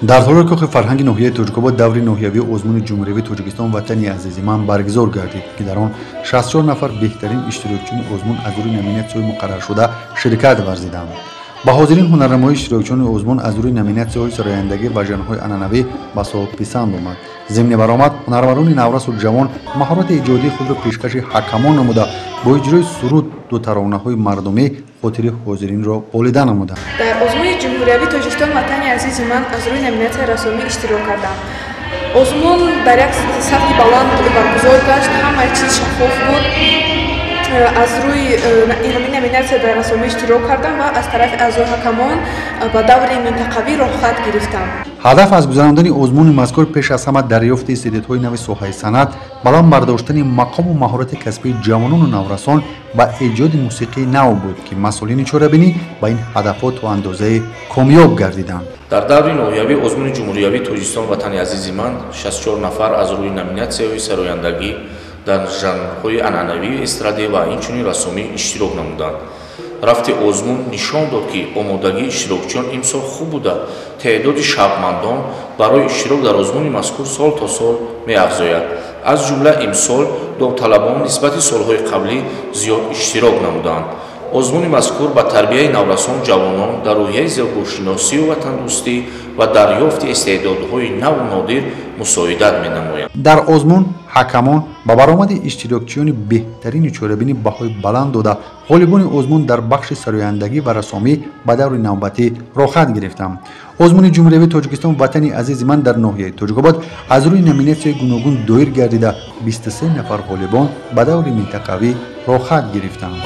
در حال که فرهنگ ناحیه توجیک‌آباد دور ناحیوی عضمون جمهوری تاجیکستان وطنی عزیز من برگزار گردید که در آن 64 نفر بهترین اشتراکچیان عضمون از روی نامیناسیون مقرر شده شرکت ورزیدند. با حاضرین هنرنمای اشتراکچیان عضمون از روی نامیناسی‌های سرایندگی و ژانرهای عنعنوی به صاحب پسند آمد. ضمن برآمد هنرمندان نورس و جوان مهارت ایجادی خود را پیشکش حکمان نموده با اجرای سرود دو ترانه‌های مردمی خاطر حاضرین را بالیده نمودند. در عضمون جمهوری تاجیکستان وطنی عزیز من از روی نامیناسیون رسمی اشتراک کردم. عضمون در یک سطح بلند برگزار گشت، همه چیز شفاف بود. از روی این نامیناسیون در رسمی اشتراک کردم و از طرف اعضای حکمان با دور منطقوی راحت گرفتم. هدف از گذراندن عضمون مذکور پیش از همه دریافت استعدادهای نو ساحه صنعت، بلند برداشتن مقام و مهارت کسبی جوانان و نورسان و ایجاد موسیقی نو بود که مسئولین چاره‌بینی با این هدفات و اندازه کامیاب گردیدند. در دور نویابی عضمون جمهوری تاجیکستان وطنی عزیز من 64 نفر از روی نامیناسی‌های سرایندگی در ژانرهای عنعنوی استرادی و اینچنین رسمی اشتراک نمودند. رفت عضمون نشان داد که آمادگی اشتراکچیان امسال خوب بوده. تعداد شوقمندان برای اشتراک در عضمون مذکور سال تا سال می‌افزاید. از جمله امسال داوطلبان نسبت سالهای قبلی زیاد اشتراک نمودند. عضمون مذکور با تربیت نورسان جوانان در روحیه زیباشناسی و وطندوستی و دریافت استعدادهای نو و نادر مساعدت می‌نمایند. در عضمون حکمان با برآمد اشتراکچیان بهترین چاره‌بینی بهای بلند داده غالبان عضمون در بخش سرایندگی و رسامی به دور نوبتی راحت گرفتند. عضمون جمهوری تاجیکستان وطنی عزیز من در ناحیه توجیک‌آباد از روی نامیناسی‌های گوناگون دایر گردیده 23 نفر غالبان به دور منطقوی راحت گرفتند.